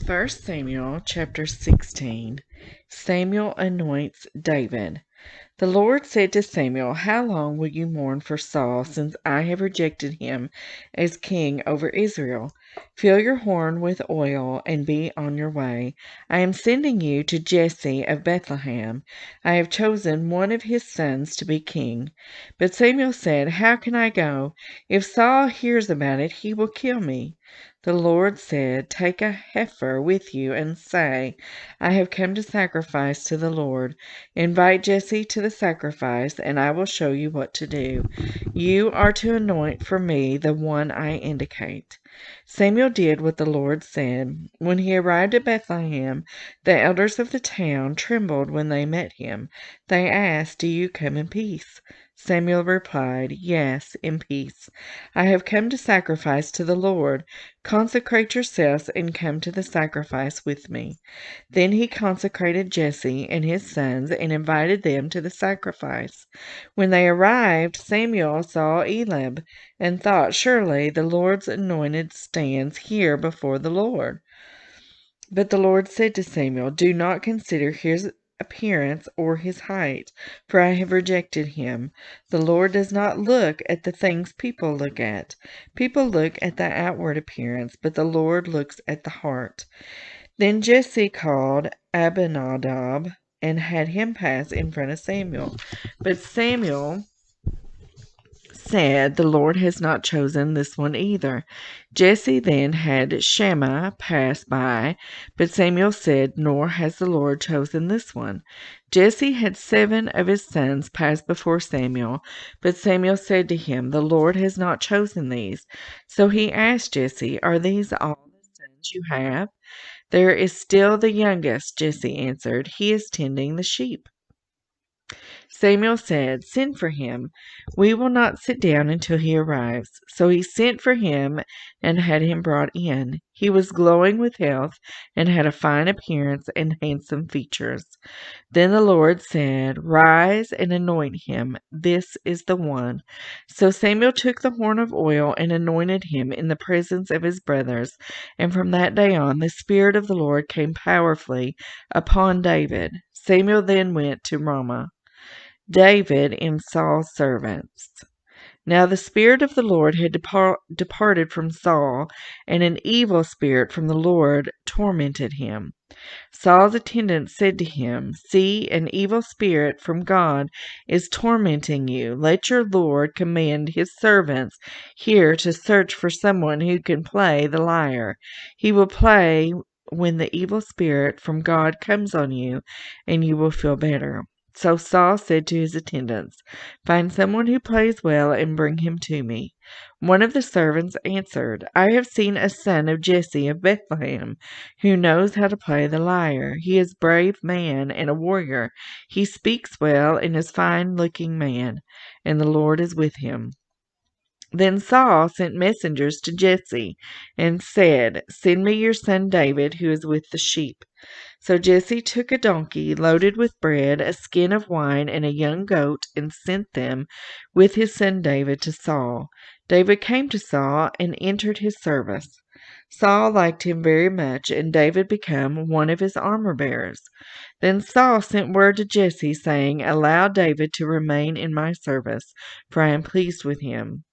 First Samuel chapter 16. Samuel anoints David. The Lord said to Samuel, "How long will you mourn for Saul, since I have rejected him as king over Israel? Fill your horn with oil and be on your way. I am sending you to Jesse of Bethlehem. I have chosen one of his sons to be king." But Samuel said, "How can I go? If Saul hears about it, he will kill me." The Lord said, "Take a heifer with you and say, 'I have come to sacrifice to the Lord.' Invite Jesse to the sacrifice, and I will show you what to do. You are to anoint for me the one I indicate." Samuel did what the Lord said. When he arrived at Bethlehem, the elders of the town trembled when they met him. They asked, "Do you come in peace?" Samuel replied, "Yes, in peace. I have come to sacrifice to the Lord. Consecrate yourselves and come to the sacrifice with me." Then he consecrated Jesse and his sons and invited them to the sacrifice. When they arrived, Samuel saw Eliab and thought, "Surely the Lord's anointed stands here before the Lord." But the Lord said to Samuel, "Do not consider his appearance or his height, for I have rejected him. The Lord does not look at the things people look at. People look at the outward appearance, but the Lord looks at the heart." Then Jesse called Abinadab and had him pass in front of Samuel. But Samuel said, "The Lord has not chosen this one either." Jesse then had Shammah pass by, but Samuel said, "Nor has the Lord chosen this one." Jesse had 7 of his sons pass before Samuel, but Samuel said to him, "The Lord has not chosen these." So he asked Jesse, "Are these all the sons you have?" "There is still the youngest," Jesse answered. "He is tending the sheep." Samuel said, "Send for him. We will not sit down until he arrives." So he sent for him and had him brought in. He was glowing with health and had a fine appearance and handsome features. Then the Lord said, "Rise and anoint him. This is the one." So Samuel took the horn of oil and anointed him in the presence of his brothers. And from that day on, the Spirit of the Lord came powerfully upon David. Samuel then went to Ramah. David and Saul's servants. Now the Spirit of the Lord had departed from Saul, and an evil spirit from the Lord tormented him. Saul's attendants said to him, "See, an evil spirit from God is tormenting you. Let your Lord command his servants here to search for someone who can play the lyre. He will play when the evil spirit from God comes on you, and you will feel better." So Saul said to his attendants, "Find someone who plays well and bring him to me." One of the servants answered, "I have seen a son of Jesse of Bethlehem who knows how to play the lyre. He is a brave man and a warrior. He speaks well and is a fine-looking man, and the Lord is with him." Then Saul sent messengers to Jesse and said, "Send me your son David, who is with the sheep." So Jesse took a donkey loaded with bread, a skin of wine, and a young goat, and sent them with his son David to Saul. David came to Saul and entered his service. Saul liked him very much, and David became one of his armor-bearers. Then Saul sent word to Jesse, saying, "Allow David to remain in my service, for I am pleased with him."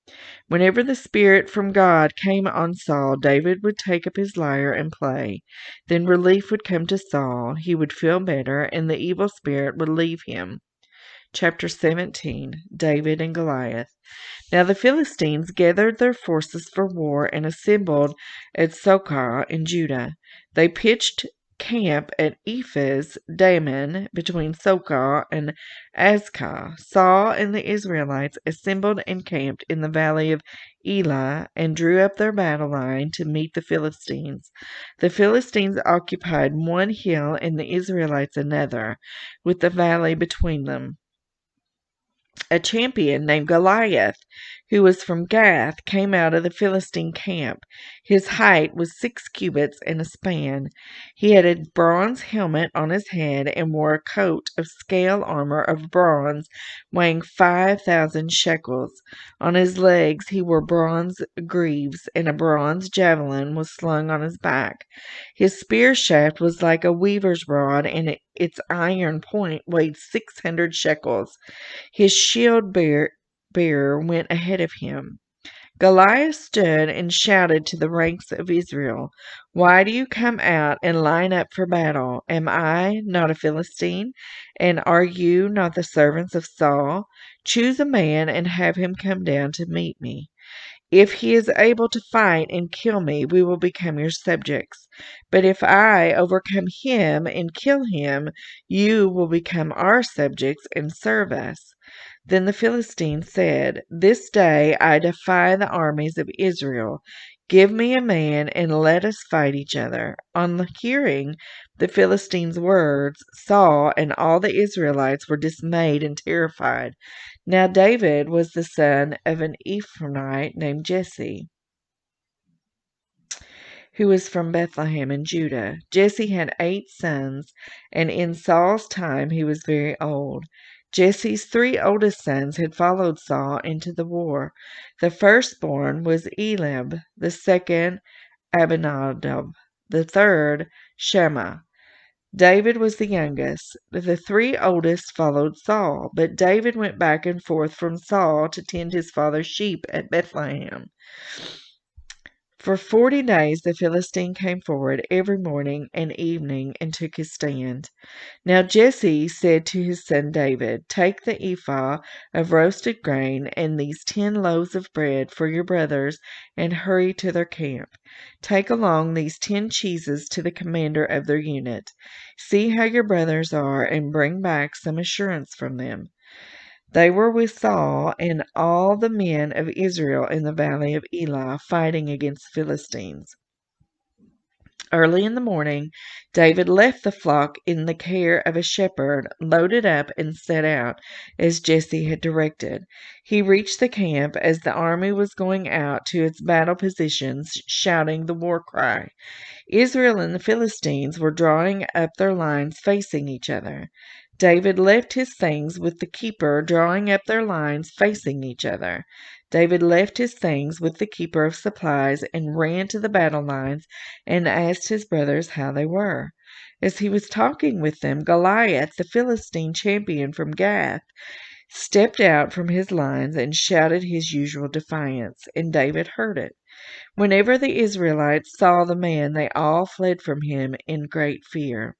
Whenever the Spirit from God came on Saul, David would take up his lyre and play. Then relief would come to Saul, he would feel better, and the evil spirit would leave him. Chapter 17. David and Goliath. Now the Philistines gathered their forces for war and assembled at Socoh in Judah. They pitched camp at Ephes Dammim between Socoh and Azekah. Saul and the Israelites assembled and camped in the valley of Elah and drew up their battle line to meet the Philistines. The Philistines occupied one hill and the Israelites another, with the valley between them. A champion named Goliath, who was from Gath, came out of the Philistine camp. His height was 6 cubits and a span. He had a bronze helmet on his head and wore a coat of scale armor of bronze weighing 5,000 shekels. On his legs he wore bronze greaves, and a bronze javelin was slung on his back. His spear shaft was like a weaver's rod, and its iron point weighed 600 shekels. His shield bearer went ahead of him. Goliath stood and shouted to the ranks of Israel, "Why do you come out and line up for battle? Am I not a Philistine? And are you not the servants of Saul? Choose a man and have him come down to meet me. If he is able to fight and kill me, we will become your subjects. But if I overcome him and kill him, you will become our subjects and serve us." Then the Philistine said, "This day I defy the armies of Israel. Give me a man and let us fight each other." On hearing the Philistine's words, Saul and all the Israelites were dismayed and terrified. Now David was the son of an Ephraimite named Jesse, who was from Bethlehem in Judah. Jesse had 8 sons, and in Saul's time he was very old. Jesse's 3 oldest sons had followed Saul into the war. The firstborn was Eliab, the second Abinadab, the third Shammah. David was the youngest. The 3 oldest followed Saul, but David went back and forth from Saul to tend his father's sheep at Bethlehem. For 40 days the Philistine came forward every morning and evening and took his stand. Now Jesse said to his son David, "Take the ephah of roasted grain and these 10 loaves of bread for your brothers and hurry to their camp. Take along these 10 cheeses to the commander of their unit. See how your brothers are and bring back some assurance from them." They were with Saul and all the men of Israel in the valley of Elah, fighting against the Philistines. Early in the morning, David left the flock in the care of a shepherd, loaded up, and set out, as Jesse had directed. He reached the camp as the army was going out to its battle positions, shouting the war cry. Israel and the Philistines were drawing up their lines facing each other. David left his things with the keeper, drawing up their lines facing each other. David left his things with the keeper of supplies and ran to the battle lines and asked his brothers how they were. As he was talking with them, Goliath, the Philistine champion from Gath, stepped out from his lines and shouted his usual defiance, and David heard it. Whenever the Israelites saw the man, they all fled from him in great fear.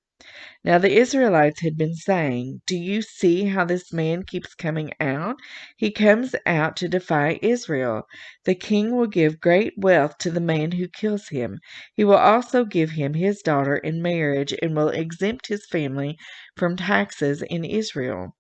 Now the Israelites had been saying, "Do you see how this man keeps coming out? He comes out to defy Israel. The king will give great wealth to the man who kills him. He will also give him his daughter in marriage and will exempt his family from taxes in Israel."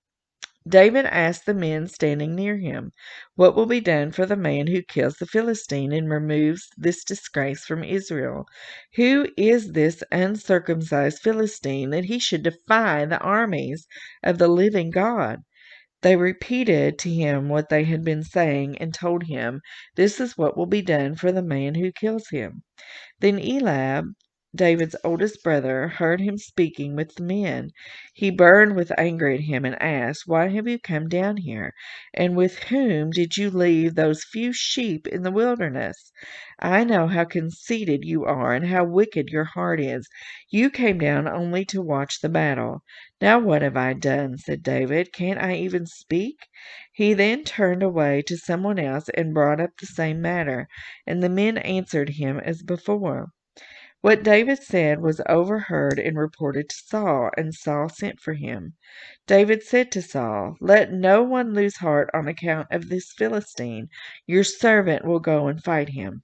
David asked the men standing near him, "What will be done for the man who kills the Philistine and removes this disgrace from Israel? Who is this uncircumcised Philistine that he should defy the armies of the living God?" They repeated to him what they had been saying and told him, "This is what will be done for the man who kills him." Then Eliab, David's oldest brother, heard him speaking with the men. He burned with anger at him and asked, "Why have you come down here? And with whom did you leave those few sheep in the wilderness? I know how conceited you are and how wicked your heart is. You came down only to watch the battle." "Now what have I done?" said David. "Can't I even speak?" He then turned away to someone else and brought up the same matter, and the men answered him as before. What David said was overheard and reported to Saul, and Saul sent for him. David said to Saul, "Let no one lose heart on account of this Philistine. Your servant will go and fight him."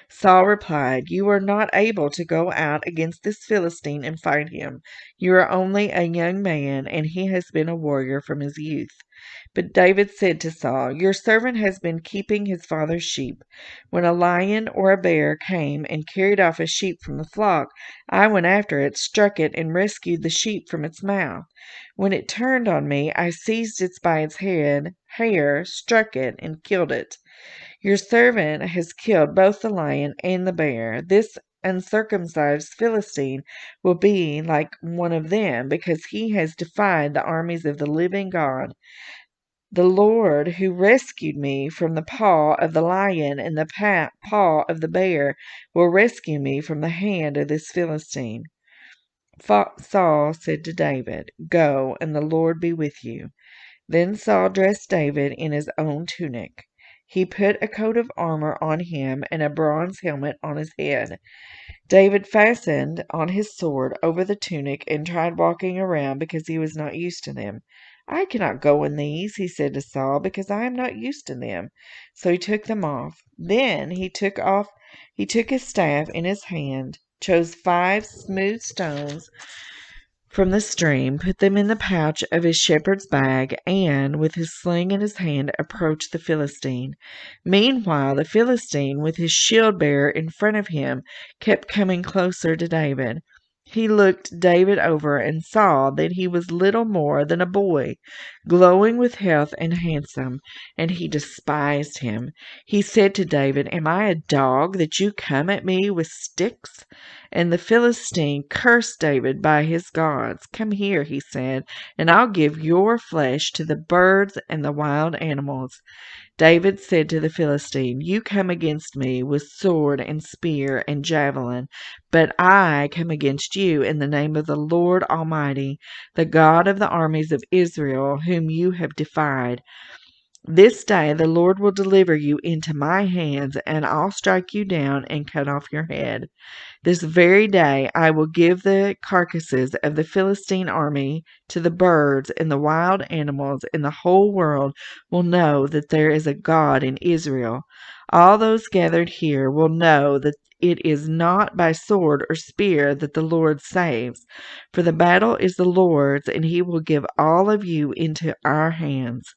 Saul replied, "You are not able to go out against this Philistine and fight him. You are only a young man, and he has been a warrior from his youth." But David said to Saul, "Your servant has been keeping his father's sheep. When a lion or a bear came and carried off a sheep from the flock, I went after it, struck it, and rescued the sheep from its mouth. When it turned on me, I seized it by its hair, struck it, and killed it. Your servant has killed both the lion and the bear. This uncircumcised Philistine will be like one of them, because he has defied the armies of the living God. The Lord who rescued me from the paw of the lion and the paw of the bear will rescue me from the hand of this Philistine." Saul said to David, "Go, and the Lord be with you." Then Saul dressed David in his own tunic. He put a coat of armor on him and a bronze helmet on his head. David fastened on his sword over the tunic and tried walking around because he was not used to them. "I cannot go in these," he said to Saul, "because I am not used to them." So he took them off. Then he took his staff in his hand, chose 5 smooth stones from the stream, put them in the pouch of his shepherd's bag, and, with his sling in his hand, approached the Philistine. Meanwhile, the Philistine, with his shield-bearer in front of him, kept coming closer to David. He looked David over and saw that he was little more than a boy, glowing with health and handsome, and he despised him. He said to David, "Am I a dog that you come at me with sticks?" And the Philistine cursed David by his gods. "Come here," he said, "and I'll give your flesh to the birds and the wild animals." David said to the Philistine, "You come against me with sword and spear and javelin, but I come against you in the name of the Lord Almighty, the God of the armies of Israel, whom you have defied. This day the Lord will deliver you into my hands, and I'll strike you down and cut off your head. This very day I will give the carcasses of the Philistine army to the birds, and the wild animals in the whole world will know that there is a God in Israel. All those gathered here will know that it is not by sword or spear that the Lord saves, for the battle is the Lord's, and he will give all of you into our hands."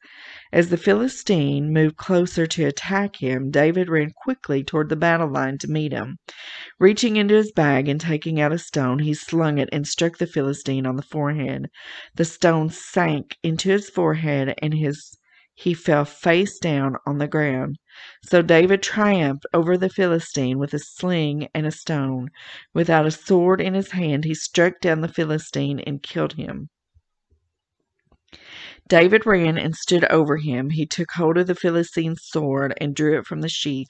As the Philistine moved closer to attack him, David ran quickly toward the battle line to meet him. Reaching into his bag and taking out a stone, he slung it and struck the Philistine on the forehead. The stone sank into his forehead, and he fell face down on the ground. So David triumphed over the Philistine with a sling and a stone. Without a sword in his hand, he struck down the Philistine and killed him. David ran and stood over him. He took hold of the Philistine's sword and drew it from the sheath,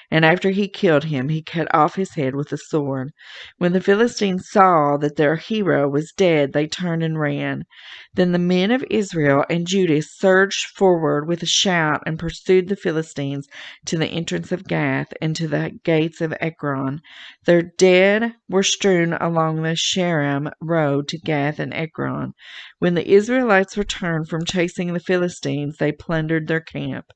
and after he killed him, he cut off his head with the sword. When the Philistines saw that their hero was dead, they turned and ran. Then the men of Israel and Judah surged forward with a shout and pursued the Philistines to the entrance of Gath and to the gates of Ekron. Their dead were strewn along the Shaaraim road to Gath and Ekron. When the Israelites returned from chasing the Philistines, they plundered their camp.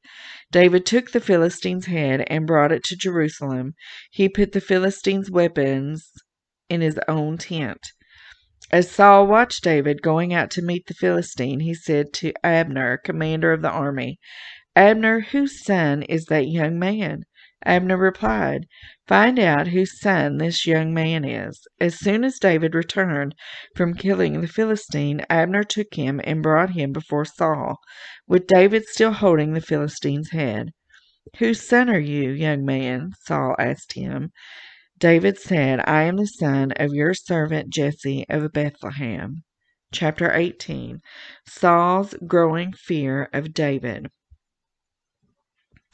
David took the Philistine's head and brought it to Jerusalem. He put the Philistine's weapons in his own tent. As Saul watched David going out to meet the Philistine, he said to Abner, commander of the army, "Abner, whose son is that young man?" Abner replied, "Find out whose son this young man is." As soon as David returned from killing the Philistine, Abner took him and brought him before Saul, with David still holding the Philistine's head. "Whose son are you, young man?" Saul asked him. David said, "I am the son of your servant Jesse of Bethlehem." Chapter 18. Saul's growing fear of David.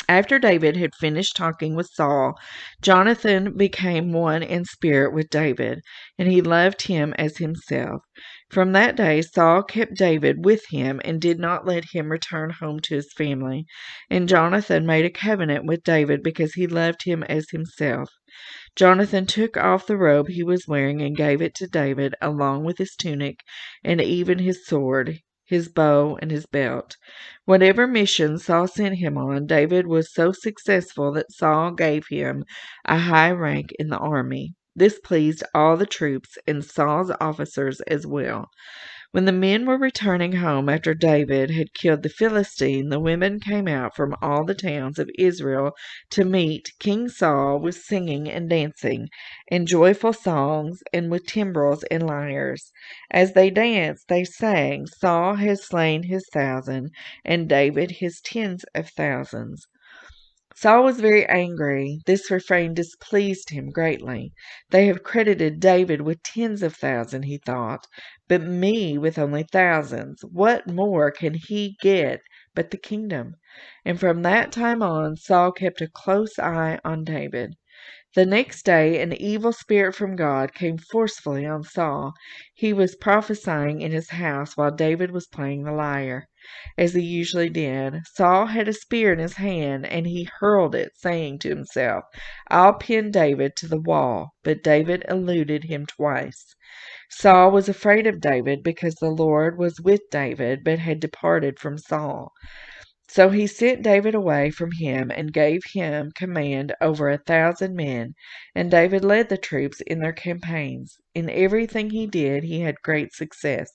After David had finished talking with Saul, Jonathan became one in spirit with David, and he loved him as himself. From that day Saul kept David with him and did not let him return home to his family. And Jonathan made a covenant with David because he loved him as himself. Jonathan took off the robe he was wearing and gave it to David, along with his tunic and even his sword, his bow, and his belt. Whatever mission Saul sent him on, David was so successful that Saul gave him a high rank in the army. This pleased all the troops and Saul's officers as well. When the men were returning home after David had killed the Philistine, the women came out from all the towns of Israel to meet King Saul with singing and dancing, and joyful songs, and with timbrels and lyres. As they danced, they sang, Saul has slain his 1,000, and David his tens of thousands. Saul was very angry. This refrain displeased him greatly. They have credited David with tens of thousands, he thought, but me with only thousands. What more can he get but the kingdom? And from that time on, Saul kept a close eye on David. The next day an evil spirit from God came forcefully on Saul. He was prophesying in his house while David was playing the lyre, as he usually did. Saul had a spear in his hand, and he hurled it, saying to himself, I'll pin David to the wall. But David eluded him twice. Saul was afraid of David because the Lord was with David, but had departed from Saul. So he sent David away from him and gave him command over 1,000 men, and David led the troops in their campaigns. In everything he did, he had great success,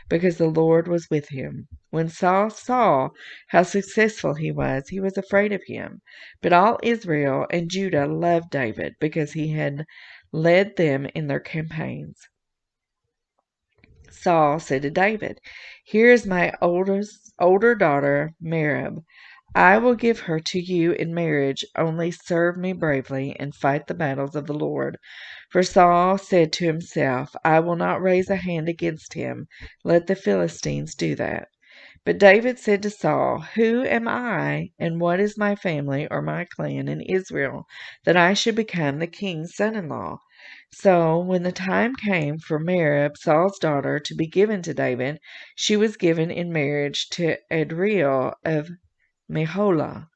because the Lord was with him. When Saul saw how successful he was afraid of him. But all Israel and Judah loved David, because he had led them in their campaigns. Saul said to David, Here is my older daughter, Merab. I will give her to you in marriage, only serve me bravely and fight the battles of the Lord. For Saul said to himself, I will not raise a hand against him. Let the Philistines do that. But David said to Saul, Who am I, and what is my family or my clan in Israel, that I should become the king's son-in-law? So when the time came for Merab, Saul's daughter, to be given to David, she was given in marriage to Adriel of Meholah.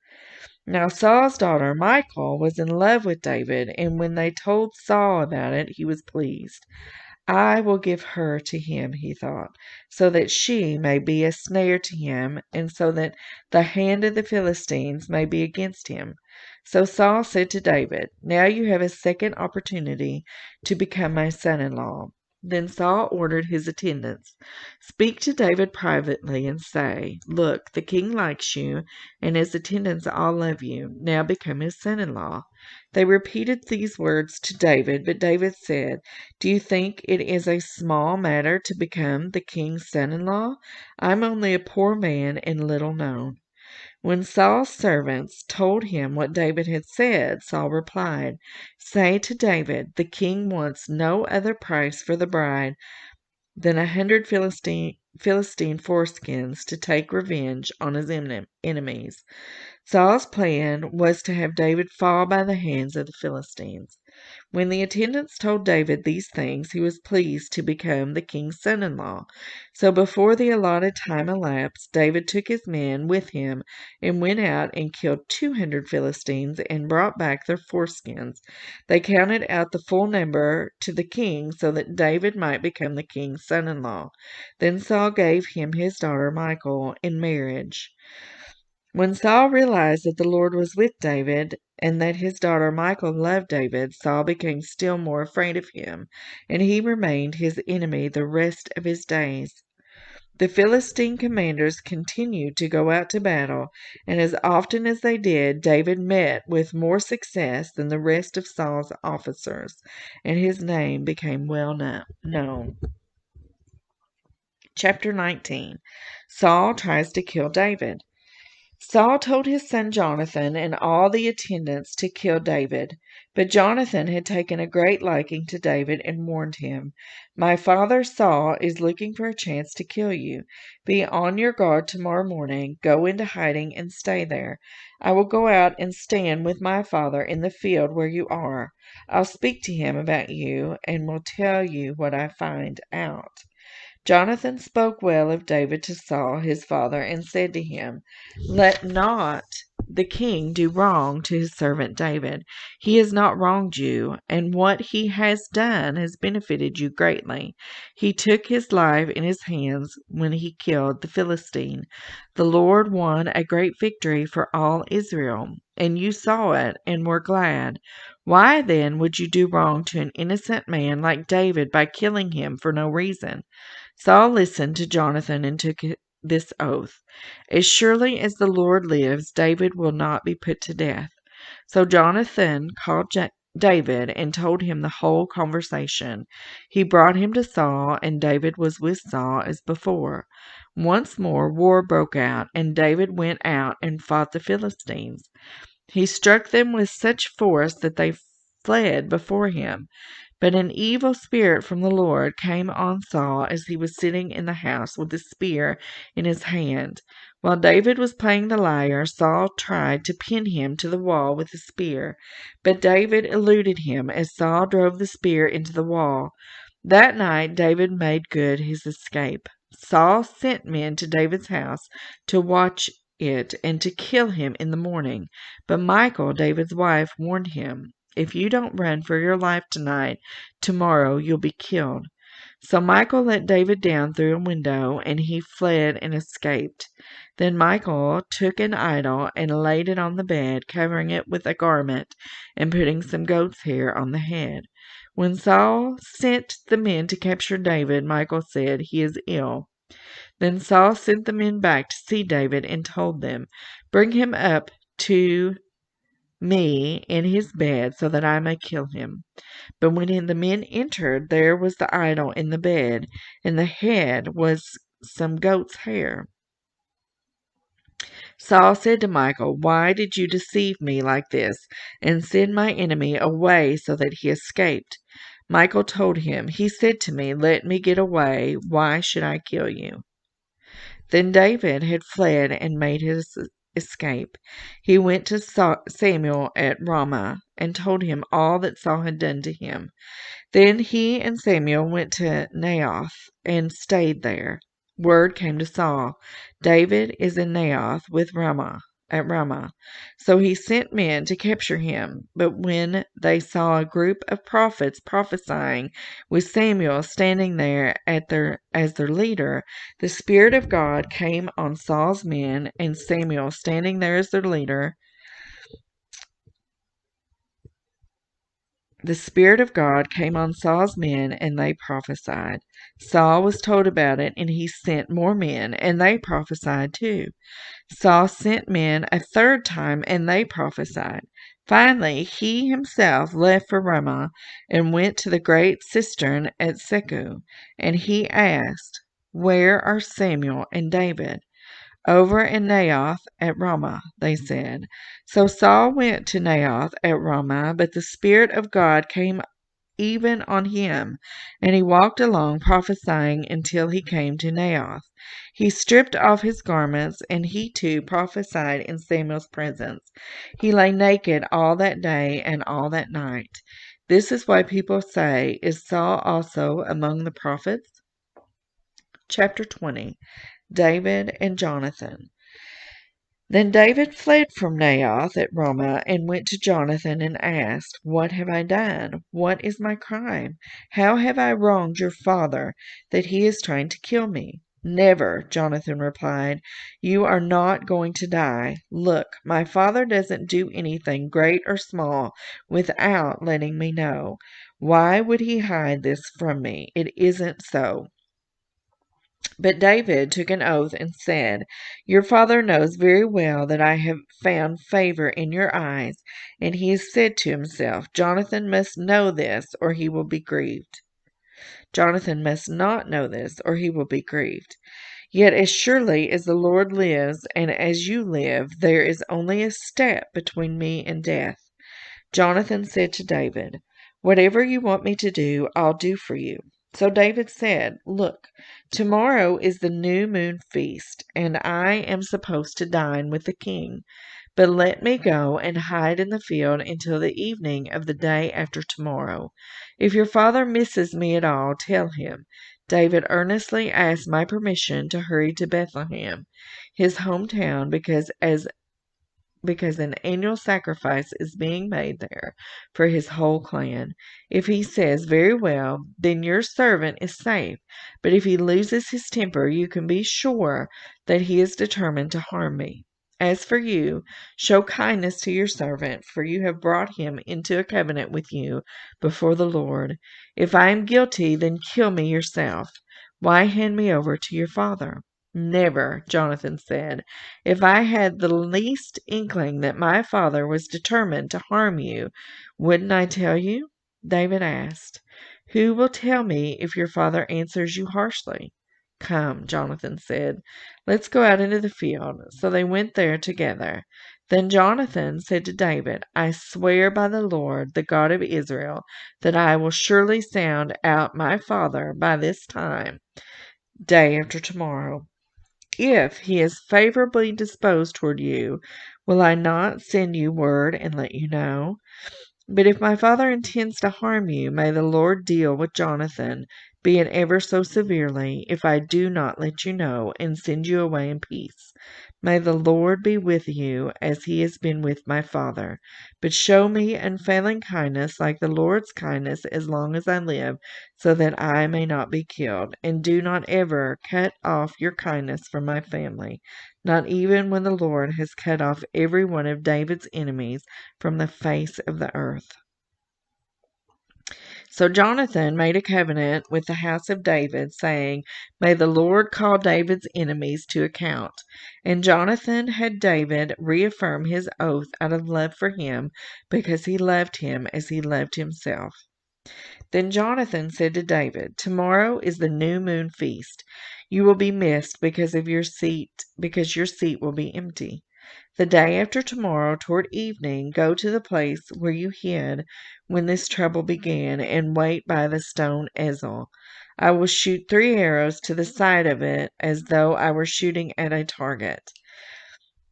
Now Saul's daughter Michal was in love with David, and when they told Saul about it, he was pleased. I will give her to him, he thought, so that she may be a snare to him, and so that the hand of the Philistines may be against him. So Saul said to David, Now you have a second opportunity to become my son-in-law. Then Saul ordered his attendants, Speak to David privately and say, Look, the king likes you, and his attendants all love you. Now become his son-in-law. They repeated these words to David, but David said, Do you think it is a small matter to become the king's son-in-law? I'm only a poor man and little known. When Saul's servants told him what David had said, Saul replied, Say to David, the king wants no other price for the bride than 100 Philistine foreskins to take revenge on his enemies. Saul's plan was to have David fall by the hands of the Philistines. When the attendants told David these things, he was pleased to become the king's son-in-law. So before the allotted time elapsed, David took his men with him and went out and killed 200 Philistines and brought back their foreskins. They counted out the full number to the king so that David might become the king's son-in-law. Then Saul gave him his daughter Michal in marriage. When Saul realized that the Lord was with David and that his daughter Michal loved David, Saul became still more afraid of him, and he remained his enemy the rest of his days. The Philistine commanders continued to go out to battle, and as often as they did, David met with more success than the rest of Saul's officers, and his name became well known. Chapter 19. Saul tries to kill David. Saul told his son Jonathan and all the attendants to kill David. But Jonathan had taken a great liking to David and warned him, My father Saul is looking for a chance to kill you. Be on your guard tomorrow morning. Go into hiding and stay there. I will go out and stand with my father in the field where you are. I'll speak to him about you and will tell you what I find out. Jonathan spoke well of David to Saul his father, and said to him, Let not the king do wrong to his servant David. He has not wronged you, and what he has done has benefited you greatly. He took his life in his hands when he killed the Philistine. The Lord won a great victory for all Israel, and you saw it and were glad. Why then would you do wrong to an innocent man like David by killing him for no reason?" Saul listened to Jonathan and took this oath: "As surely as the Lord lives, David will not be put to death." So Jonathan called David and told him the whole conversation. He brought him to Saul, and David was with Saul as before. Once more war broke out, and David went out and fought the Philistines. He struck them with such force that they fled before him. But an evil spirit from the Lord came on Saul as he was sitting in the house with a spear in his hand. While David was playing the lyre, Saul tried to pin him to the wall with a spear, but David eluded him as Saul drove the spear into the wall. That night David made good his escape. Saul sent men to David's house to watch it and to kill him in the morning. But Michal, David's wife, warned him, "If you don't run for your life tonight, tomorrow you'll be killed." So Michal let David down through a window, and he fled and escaped. Then Michal took an idol and laid it on the bed, covering it with a garment and putting some goat's hair on the head. When Saul sent the men to capture David, Michal said, "He is ill." Then Saul sent the men back to see David and told them, "Bring him up to me in his bed so that I may kill him." But when the men entered, there was the idol in the bed, and the head was some goat's hair. Saul said to Michal, "Why did you deceive me like this and send my enemy away so that he escaped?" Michal told him, "He said to me, 'Let me get away. Why should I kill you?'" Then David had fled and made his escape. He went to Samuel at Ramah and told him all that Saul had done to him. Then he and Samuel went to Naioth and stayed there. Word came to Saul, "David is in Naioth at Ramah." So he sent men to capture him. But when they saw a group of prophets prophesying, with Samuel standing there as their leader, the Spirit of God came on Saul's men, and Samuel standing there as their leader, the Spirit of God came on Saul's men, and they prophesied. Saul was told about it, and he sent more men, and they prophesied too. Saul sent men a third time, and they prophesied. Finally, he himself left for Ramah and went to the great cistern at Seku, and he asked, "Where are Samuel and David?" "Over in Naioth at Ramah," they said. So Saul went to Naioth at Ramah, but the Spirit of God came even on him, and he walked along prophesying until he came to Naioth. He stripped off his garments, and he too prophesied in Samuel's presence. He lay naked all that day and all that night. This is why people say, "Is Saul also among the prophets?" Chapter 20. David and Jonathan. Then David fled from Naioth at Ramah and went to Jonathan and asked, "What have I done? What is my crime? How have I wronged your father that he is trying to kill me?" "Never," Jonathan replied. "You are not going to die. Look, my father doesn't do anything, great or small, without letting me know. Why would he hide this from me? It isn't so." But David took an oath and said, "Your father knows very well that I have found favor in your eyes, and he has said to himself, 'Jonathan must know this, or he will be grieved.' Jonathan must not know this, or he will be grieved. Yet as surely as the Lord lives, and as you live, there is only a step between me and death." Jonathan said to David, "Whatever you want me to do, I'll do for you." So David said, "Look, tomorrow is the new moon feast, and I am supposed to dine with the king. But let me go and hide in the field until the evening of the day after tomorrow. If your father misses me at all, tell him, 'David earnestly asked my permission to hurry to Bethlehem, his hometown, because as because an annual sacrifice is being made there for his whole clan. If he says, 'Very well,' then your servant is safe. But if he loses his temper, you can be sure that he is determined to harm me. As for you, show kindness to your servant, for you have brought him into a covenant with you before the Lord. If I am guilty, then kill me yourself. Why hand me over to your father?" "Never," Jonathan said. "If I had the least inkling that my father was determined to harm you, wouldn't I tell you?" David asked. "Who will tell me if your father answers you harshly?" "Come," Jonathan said, "let's go out into the field." So they went there together. Then Jonathan said to David, "I swear by the Lord, the God of Israel, that I will surely sound out my father by this time, day after tomorrow. If he is favorably disposed toward you, will I not send you word and let you know? But if my father intends to harm you, may the Lord deal with Jonathan, be it ever so severely, if I do not let you know and send you away in peace. May the Lord be with you as he has been with my father. But show me unfailing kindness like the Lord's kindness as long as I live, so that I may not be killed. And do not ever cut off your kindness from my family, not even when the Lord has cut off every one of David's enemies from the face of the earth." So Jonathan made a covenant with the house of David, saying, "May the Lord call David's enemies to account." And Jonathan had David reaffirm his oath out of love for him, because he loved him as he loved himself. Then Jonathan said to David, "Tomorrow is the new moon feast. You will be missed because your seat will be empty. The day after tomorrow, toward evening, go to the place where you hid when this trouble began, and wait by the stone Ezel. I will shoot 3 arrows to the side of it, as though I were shooting at a target.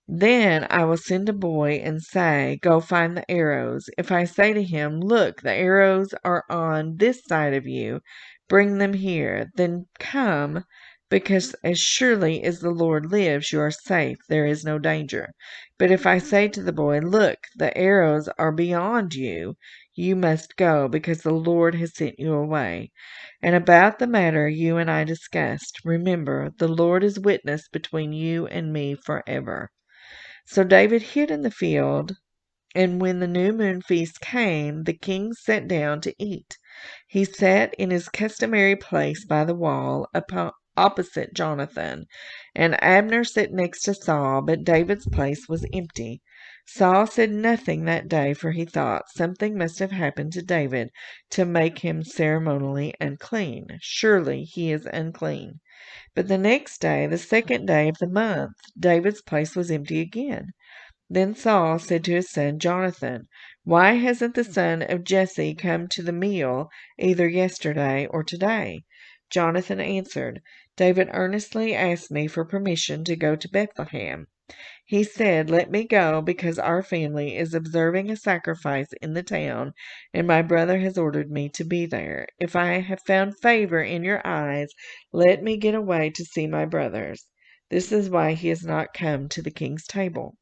Then I will send a boy and say, 'Go find the arrows.' If I say to him, 'Look, the arrows are on this side of you, bring them here,' then come, because as surely as the Lord lives, you are safe, there is no danger. But if I say to the boy, 'Look, the arrows are beyond you,' you must go, because the Lord has sent you away. And about the matter you and I discussed, remember, the Lord is witness between you and me forever." So David hid in the field, and when the new moon feast came, the king sat down to eat. He sat in his customary place by the wall, opposite Jonathan, and Abner sat next to Saul, but David's place was empty. Saul said nothing that day, for he thought, "Something must have happened to David to make him ceremonially unclean. Surely he is unclean." But the next day, the second day of the month, David's place was empty again. Then Saul said to his son Jonathan, "Why hasn't the son of Jesse come to the meal either yesterday or today?" Jonathan answered, "David earnestly asked me for permission to go to Bethlehem. He said, 'Let me go, because our family is observing a sacrifice in the town, and my brother has ordered me to be there. If I have found favor in your eyes, let me get away to see my brothers.' This is why he has not come to the king's table."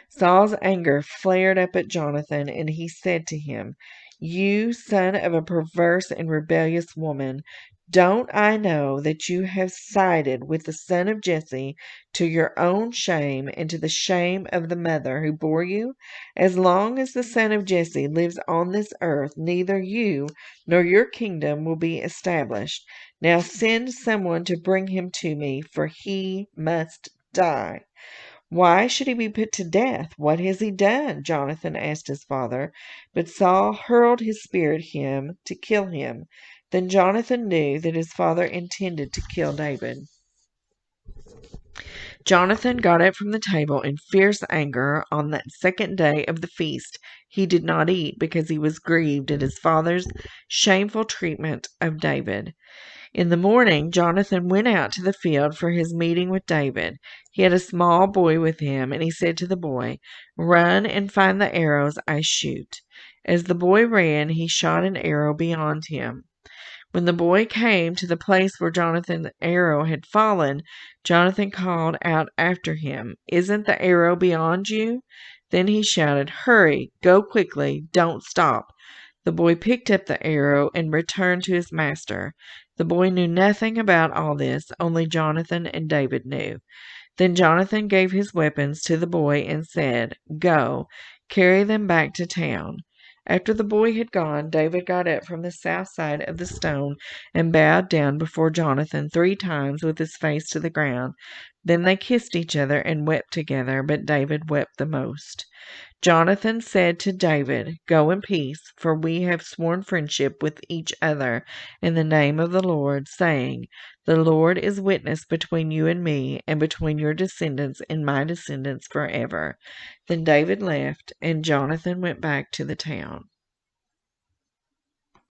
Saul's anger flared up at Jonathan, and he said to him, "You son of a perverse and rebellious woman, don't I know that you have sided with the son of Jesse to your own shame and to the shame of the mother who bore you? As long as the son of Jesse lives on this earth, neither you nor your kingdom will be established. Now send someone to bring him to me, for he must die." "Why should he be put to death? What has he done?" Jonathan asked his father. But Saul hurled his spear at him to kill him. Then Jonathan knew that his father intended to kill David. Jonathan got up from the table in fierce anger. On that second day of the feast he did not eat, because he was grieved at his father's shameful treatment of David. In the morning Jonathan went out to the field for his meeting with David. He had a small boy with him, and he said to the boy, "Run and find the arrows I shoot." As the boy ran, he shot an arrow beyond him. When the boy came to the place where Jonathan's arrow had fallen, Jonathan called out after him, "Isn't the arrow beyond you?" Then he shouted, "Hurry, go quickly, don't stop." The boy picked up the arrow and returned to his master. The boy knew nothing about all this, only Jonathan and David knew. Then Jonathan gave his weapons to the boy and said, "Go, carry them back to town." After the boy had gone, David got up from the south side of the stone and bowed down before Jonathan 3 times with his face to the ground. Then they kissed each other and wept together, but David wept the most. Jonathan said to David, "Go in peace, for we have sworn friendship with each other in the name of the Lord, saying, 'The Lord is witness between you and me, and between your descendants and my descendants forever.'" Then David left, and Jonathan went back to the town.